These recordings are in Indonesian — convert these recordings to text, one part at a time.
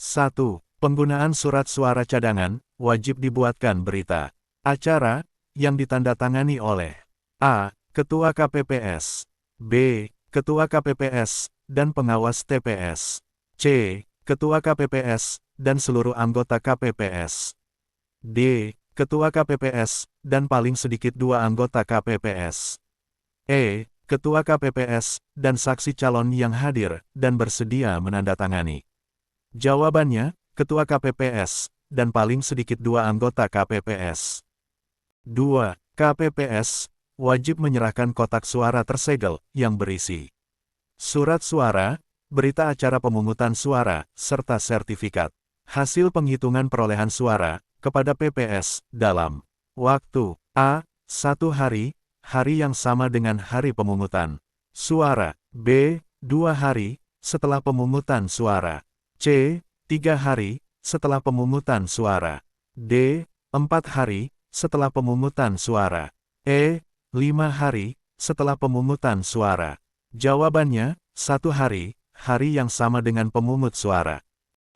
1. Penggunaan surat suara cadangan, wajib dibuatkan berita acara, yang ditandatangani oleh A. Ketua KPPS, B. Ketua KPPS, dan pengawas TPS, C. Ketua KPPS, dan seluruh anggota KPPS, D. Ketua KPPS, dan paling sedikit 2 anggota KPPS, E. Ketua KPPS, dan saksi calon yang hadir dan bersedia menandatangani. Jawabannya, Ketua KPPS, dan paling sedikit 2 anggota KPPS. 2. KPPS, wajib menyerahkan kotak suara tersegel, yang berisi surat suara, berita acara pemungutan suara, serta sertifikat hasil penghitungan perolehan suara, kepada PPS, dalam waktu A. 1 hari, hari yang sama dengan hari pemungutan suara, B. 2 hari, setelah pemungutan suara, C. 3 hari, setelah pemungutan suara, D. 4 hari, setelah pemungutan suara, E. 5 hari, setelah pemungutan suara. Jawabannya, 1 hari, hari yang sama dengan pemungut suara.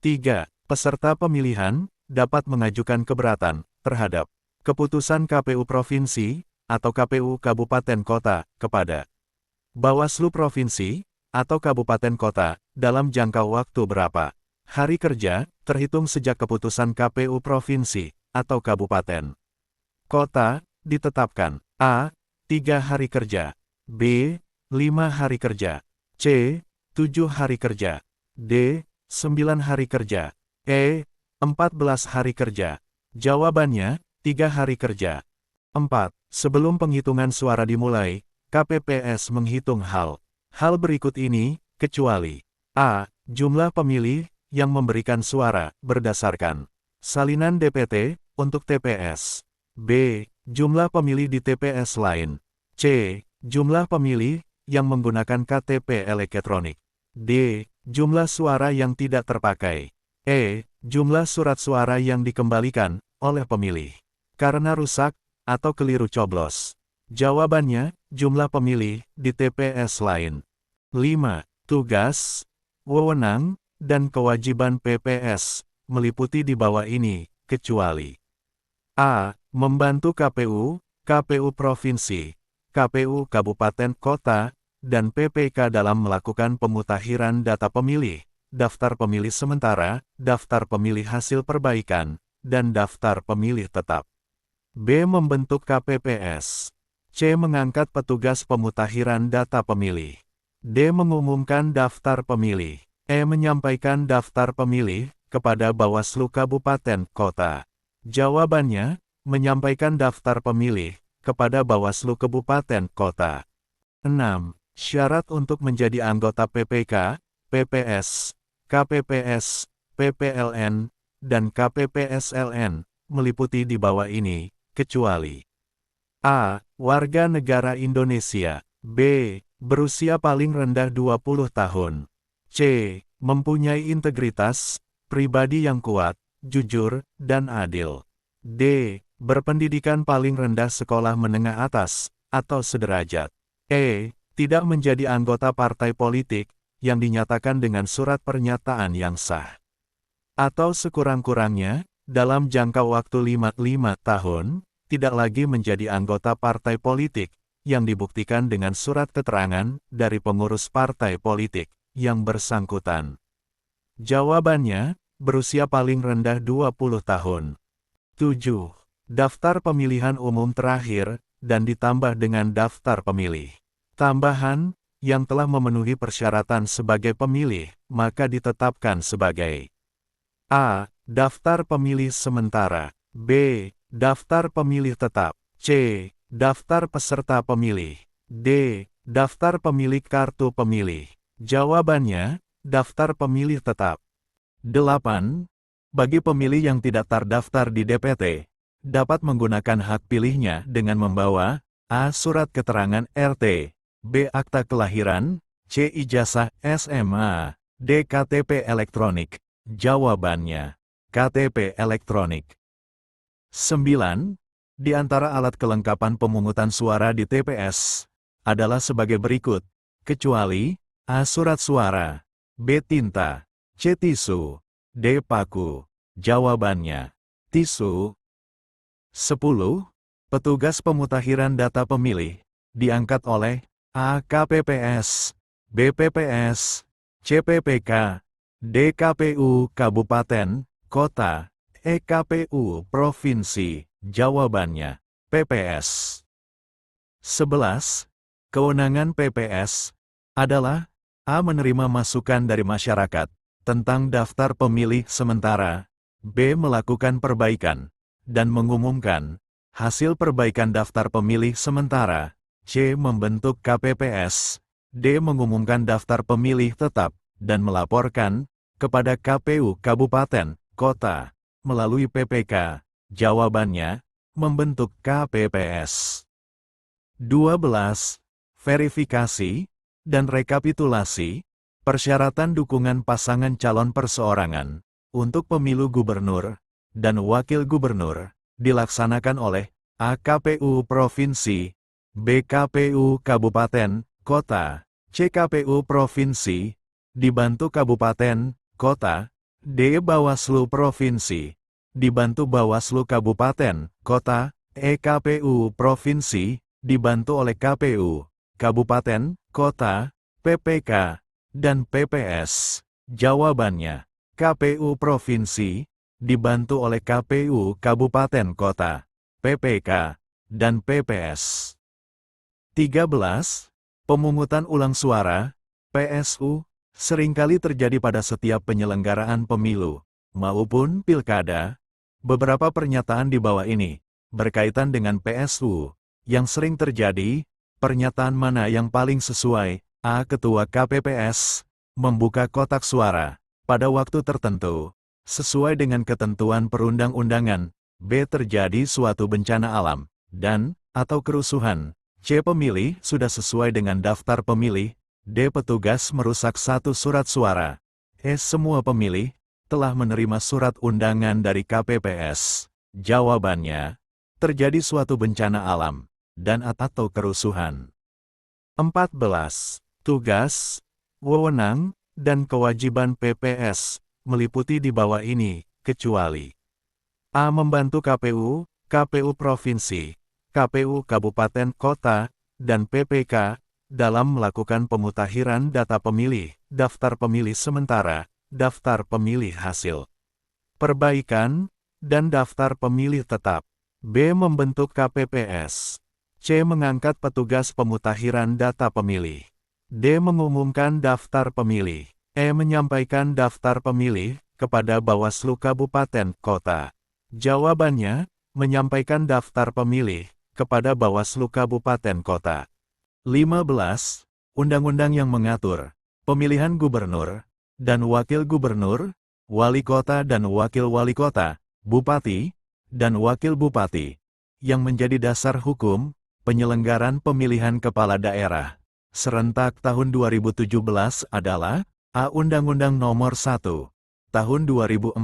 3. Peserta pemilihan dapat mengajukan keberatan terhadap keputusan KPU Provinsi atau KPU Kabupaten Kota kepada Bawaslu Provinsi atau Kabupaten Kota dalam jangka waktu berapa hari kerja terhitung sejak keputusan KPU Provinsi atau Kabupaten Kota ditetapkan. A. 3 hari kerja, B. 5 hari kerja, C. 7 hari kerja, D. 9 hari kerja, E. 14 hari kerja. Jawabannya, 3 hari kerja. 4. Sebelum penghitungan suara dimulai, KPPS menghitung hal berikut ini, kecuali A. Jumlah pemilih yang memberikan suara berdasarkan salinan DPT untuk TPS, B. Jumlah pemilih di TPS lain, C. Jumlah pemilih yang menggunakan KTP elektronik, D. Jumlah suara yang tidak terpakai, E. Jumlah surat suara yang dikembalikan oleh pemilih karena rusak atau keliru coblos. Jawabannya, jumlah pemilih di TPS lain. 5. Tugas, wewenang, dan kewajiban PPS meliputi di bawah ini, kecuali A. Membantu KPU Provinsi, KPU Kabupaten Kota, dan PPK dalam melakukan pemutakhiran data pemilih, daftar pemilih sementara, daftar pemilih hasil perbaikan, dan daftar pemilih tetap. B. Membentuk KPPS. C. Mengangkat petugas pemutakhiran data pemilih. D. Mengumumkan daftar pemilih. E. Menyampaikan daftar pemilih kepada Bawaslu Kabupaten Kota. Jawabannya, menyampaikan daftar pemilih kepada Bawaslu Kabupaten Kota. 6. Syarat untuk menjadi anggota PPK, PPS, KPPS, PPLN, dan KPPSLN, meliputi di bawah ini, kecuali A. Warga negara Indonesia, B. Berusia paling rendah 20 tahun, C. Mempunyai integritas pribadi yang kuat, jujur, dan adil, D. Berpendidikan paling rendah sekolah menengah atas, atau sederajat, E. Tidak menjadi anggota partai politik, yang dinyatakan dengan surat pernyataan yang sah, atau sekurang-kurangnya, dalam jangka waktu 5 tahun, tidak lagi menjadi anggota partai politik, yang dibuktikan dengan surat keterangan dari pengurus partai politik yang bersangkutan. Jawabannya, berusia paling rendah 20 tahun. 7. Daftar pemilihan umum terakhir, dan ditambah dengan daftar pemilih tambahan, yang telah memenuhi persyaratan sebagai pemilih, maka ditetapkan sebagai A. Daftar pemilih sementara, B. Daftar pemilih tetap, C. Daftar peserta pemilih, D. Daftar pemilik kartu pemilih. Jawabannya, daftar pemilih tetap. 8. Bagi pemilih yang tidak terdaftar di DPT, dapat menggunakan hak pilihnya dengan membawa A. Surat keterangan RT, B. Akta kelahiran, C. Ijazah SMA, D. KTP elektronik. Jawabannya, KTP elektronik. 9. Di antara alat kelengkapan pemungutan suara di TPS, adalah sebagai berikut, kecuali A. Surat suara, B. Tinta, C. Tisu, D. Paku. Jawabannya, tisu. 10. Petugas pemutakhiran data pemilih diangkat oleh A. KPPS, B. PPS, C. PPK, D. KPU Kabupaten, Kota, E. KPU Provinsi. Jawabannya, PPS. 11. Kewenangan PPS adalah A. Menerima masukan dari masyarakat tentang daftar pemilih sementara, B. Melakukan perbaikan dan mengumumkan hasil perbaikan daftar pemilih sementara, C. Membentuk KPPS, D. Mengumumkan daftar pemilih tetap dan melaporkan kepada KPU Kabupaten, Kota, melalui PPK. Jawabannya, membentuk KPPS. 12. Verifikasi dan rekapitulasi persyaratan dukungan pasangan calon perseorangan untuk pemilu gubernur dan wakil gubernur dilaksanakan oleh A. KPU Provinsi, B. KPU Kabupaten, Kota, C. KPU Provinsi, dibantu Kabupaten, Kota, D. Bawaslu Provinsi, dibantu Bawaslu Kabupaten, Kota, E. KPU Provinsi, dibantu oleh KPU, Kabupaten, Kota, PPK, dan PPS. Jawabannya, KPU Provinsi, dibantu oleh KPU Kabupaten Kota, PPK, dan PPS. 13. Pemungutan ulang suara, PSU, seringkali terjadi pada setiap penyelenggaraan pemilu, maupun pilkada. Beberapa pernyataan di bawah ini, berkaitan dengan PSU, yang sering terjadi. Pernyataan mana yang paling sesuai? A. Ketua KPPS, membuka kotak suara, pada waktu tertentu, sesuai dengan ketentuan perundang-undangan. B. Terjadi suatu bencana alam, dan, atau kerusuhan. C. Pemilih sudah sesuai dengan daftar pemilih. D. Petugas merusak satu surat suara. E. Semua pemilih telah menerima surat undangan dari KPPS. Jawabannya, terjadi suatu bencana alam, dan atau kerusuhan. 14. Tugas, wewenang, dan kewajiban PPS meliputi di bawah ini, kecuali A. Membantu KPU, KPU Provinsi, KPU Kabupaten Kota, dan PPK dalam melakukan pemutakhiran data pemilih, daftar pemilih sementara, daftar pemilih hasil perbaikan, dan daftar pemilih tetap. B. Membentuk KPPS. C. Mengangkat petugas pemutakhiran data pemilih. D. Mengumumkan daftar pemilih. E. Menyampaikan daftar pemilih kepada Bawaslu Kabupaten Kota. Jawabannya, menyampaikan daftar pemilih kepada Bawaslu Kabupaten Kota. 15. Undang-undang yang mengatur pemilihan gubernur dan wakil gubernur, wali kota dan wakil wali kota, bupati, dan wakil bupati, yang menjadi dasar hukum penyelenggaran pemilihan kepala daerah serentak tahun 2017 adalah A. Undang-Undang Nomor 1 Tahun 2014,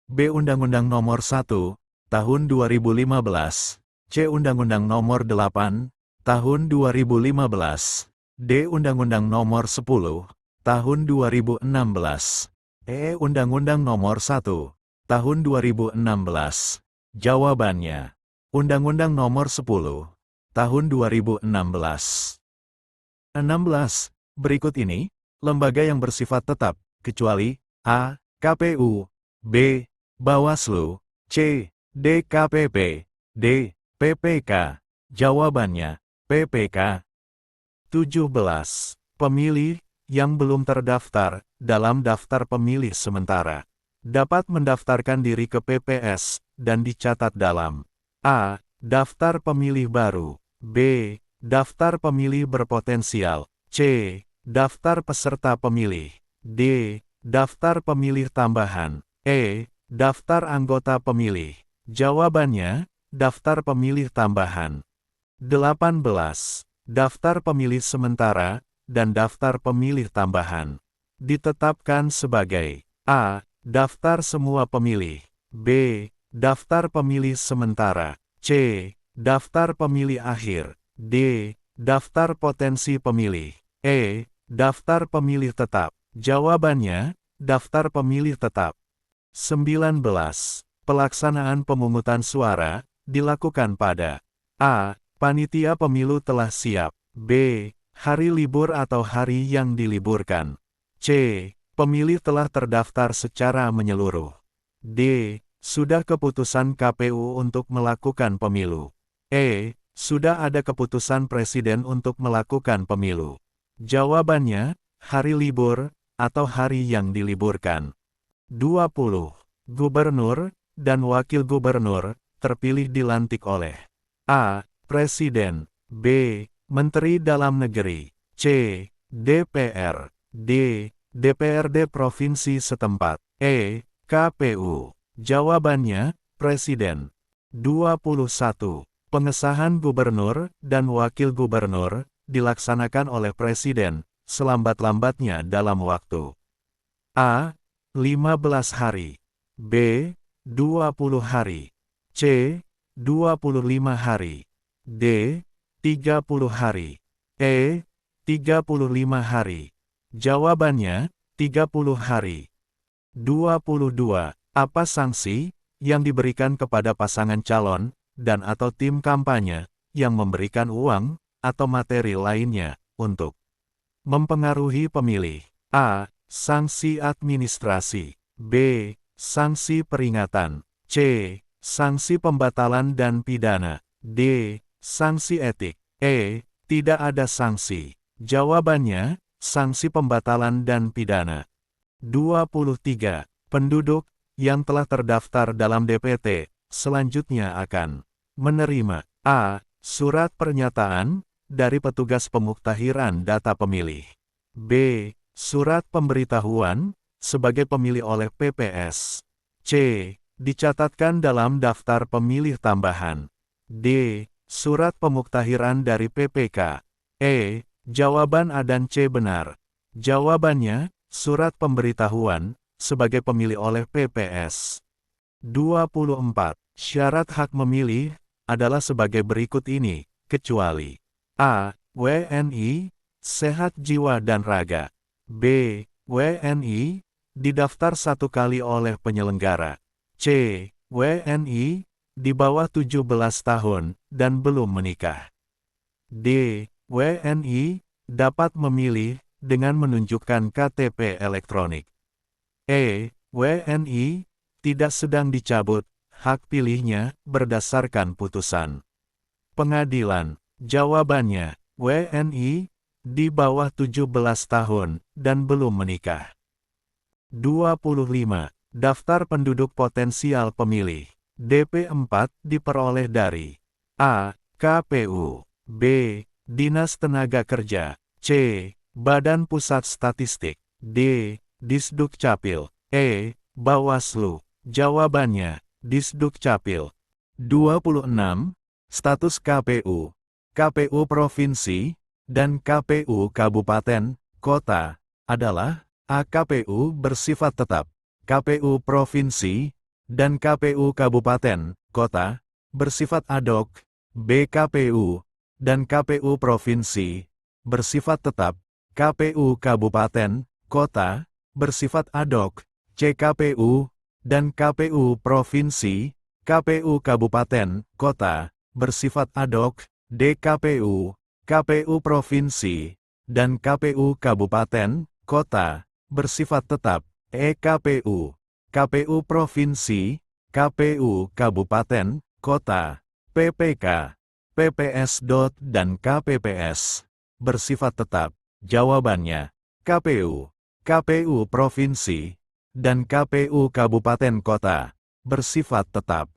B. Undang-Undang Nomor 1 Tahun 2015, C. Undang-Undang Nomor 8 Tahun 2015, D. Undang-Undang Nomor 10 Tahun 2016, E. Undang-Undang Nomor 1 Tahun 2016. Jawabannya, Undang-Undang Nomor 10 Tahun 2016. 16. Berikut ini lembaga yang bersifat tetap, kecuali A. KPU, B. Bawaslu, C. DKPP, D. PPK. Jawabannya, PPK. 17. Pemilih yang belum terdaftar dalam daftar pemilih sementara dapat mendaftarkan diri ke PPS dan dicatat dalam A. Daftar pemilih baru, B. Daftar pemilih berpotensial, C. Daftar peserta pemilih, D. Daftar pemilih tambahan, E. Daftar anggota pemilih. Jawabannya, daftar pemilih tambahan. 18. Daftar pemilih sementara dan daftar pemilih tambahan ditetapkan sebagai A. Daftar semua pemilih, B. Daftar pemilih sementara, C. Daftar pemilih akhir, D. Daftar potensi pemilih, E. Daftar pemilih tetap. Jawabannya, Daftar pemilih tetap. 19. Pelaksanaan pemungutan suara dilakukan pada A. Panitia pemilu telah siap. B. Hari libur atau hari yang diliburkan. C. Pemilih telah terdaftar secara menyeluruh. D. Sudah keputusan KPU untuk melakukan pemilu. E. Sudah ada keputusan Presiden untuk melakukan pemilu. Jawabannya, hari libur, atau hari yang diliburkan. 20. Gubernur dan Wakil Gubernur terpilih dilantik oleh A. Presiden. B. Menteri Dalam Negeri. C. DPR. D. DPRD Provinsi setempat. E. KPU. Jawabannya, Presiden. 21. Pengesahan Gubernur dan Wakil Gubernur dilaksanakan oleh Presiden selambat-lambatnya dalam waktu A. 15 hari. B. 20 hari. C. 25 hari. D. 30 hari. E. 35 hari. Jawabannya, 30 hari. 22. Apa sanksi yang diberikan kepada pasangan calon dan atau tim kampanye yang memberikan uang atau materi lainnya untuk mempengaruhi pemilih? A. Sanksi administrasi. B. Sanksi peringatan. C. Sanksi pembatalan dan pidana. D. Sanksi etik. E. Tidak ada sanksi. Jawabannya, sanksi pembatalan dan pidana. 23. Penduduk yang telah terdaftar dalam DPT selanjutnya akan menerima A. Surat pernyataan dari petugas pemuktahiran data pemilih. B. Surat pemberitahuan sebagai pemilih oleh PPS. C. Dicatatkan dalam daftar pemilih tambahan. D. Surat pemuktahiran dari PPK. E. Jawaban A dan C benar. Jawabannya, surat pemberitahuan sebagai pemilih oleh PPS. 24. Syarat hak memilih adalah sebagai berikut ini, kecuali A. WNI, sehat jiwa dan raga. B. WNI, didaftar satu kali oleh penyelenggara. C. WNI, di bawah 17 tahun, dan belum menikah. D. WNI, dapat memilih dengan menunjukkan KTP elektronik. E. WNI, tidak sedang dicabut hak pilihnya berdasarkan putusan pengadilan. Jawabannya, WNI, di bawah 17 tahun, dan belum menikah. 25. Daftar penduduk potensial pemilih. DP4 diperoleh dari A. KPU. B. Dinas Tenaga Kerja. C. Badan Pusat Statistik. D. Disdukcapil. E. Bawaslu. Jawabannya, Disdukcapil. 26. Status KPU. KPU Provinsi dan KPU Kabupaten, Kota adalah A. KPU bersifat tetap. KPU Provinsi dan KPU Kabupaten, Kota bersifat ad hoc. B. KPU dan KPU Provinsi bersifat tetap. KPU Kabupaten, Kota bersifat ad hoc. C. KPU dan KPU Provinsi, KPU Kabupaten, Kota bersifat ad hoc. D. KPU, KPU Provinsi, dan KPU Kabupaten, Kota bersifat tetap. E. KPU, KPU Provinsi, KPU Kabupaten, Kota, PPK, PPS. Dan KPPS bersifat tetap. Jawabannya, KPU, KPU Provinsi, dan KPU Kabupaten Kota bersifat tetap.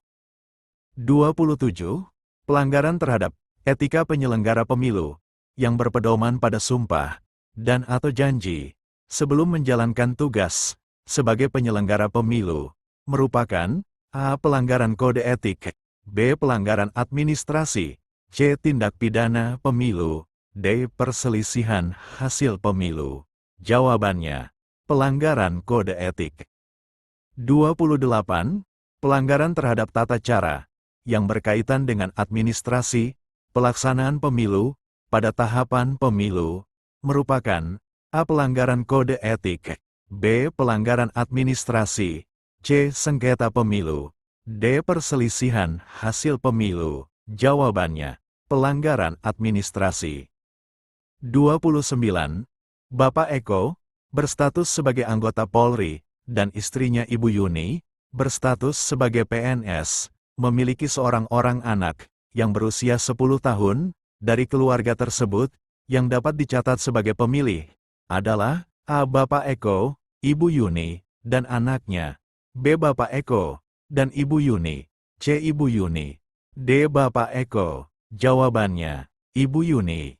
27. Pelanggaran terhadap etika penyelenggara pemilu yang berpedoman pada sumpah dan atau janji sebelum menjalankan tugas sebagai penyelenggara pemilu merupakan A. Pelanggaran kode etik, B. Pelanggaran administrasi, C. Tindak pidana pemilu, D. Perselisihan hasil pemilu. Jawabannya, pelanggaran kode etik. 28. Pelanggaran terhadap tata cara yang berkaitan dengan administrasi pelaksanaan pemilu pada tahapan pemilu merupakan A. Pelanggaran kode etik, B. Pelanggaran administrasi, C. Sengketa pemilu, D. Perselisihan hasil pemilu. Jawabannya, pelanggaran administrasi. 29. Bapak Eko, berstatus sebagai anggota Polri, dan istrinya Ibu Yuni, berstatus sebagai PNS, memiliki seorang orang anak, yang berusia 10 tahun, dari keluarga tersebut, yang dapat dicatat sebagai pemilih, adalah A. Bapak Eko, Ibu Yuni, dan anaknya, B. Bapak Eko, dan Ibu Yuni, C. Ibu Yuni, D. Bapak Eko. Jawabannya, Ibu Yuni.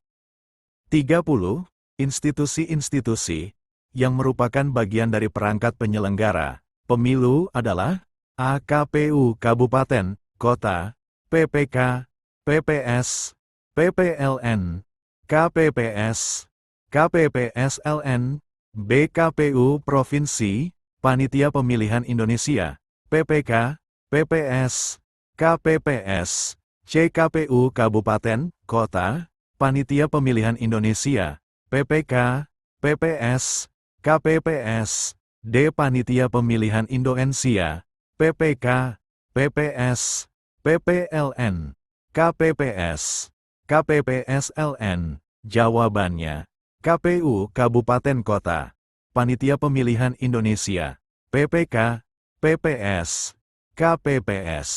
30. Institusi-institusi yang merupakan bagian dari perangkat penyelenggara pemilu adalah A. KPU Kabupaten, Kota, PPK, PPS, PPLN, KPPS, KPPSLN, B. KPU Provinsi, Panitia Pemilihan Indonesia, PPK, PPS, KPPS, C. KPU Kabupaten, Kota, Panitia Pemilihan Indonesia, PPK, PPS, KPPS, D. Panitia Pemilihan Indonesia, PPK, PPS, PPLN, KPPS, KPPSLN. Jawabannya, KPU Kabupaten Kota, Panitia Pemilihan Indonesia, PPK, PPS, KPPS.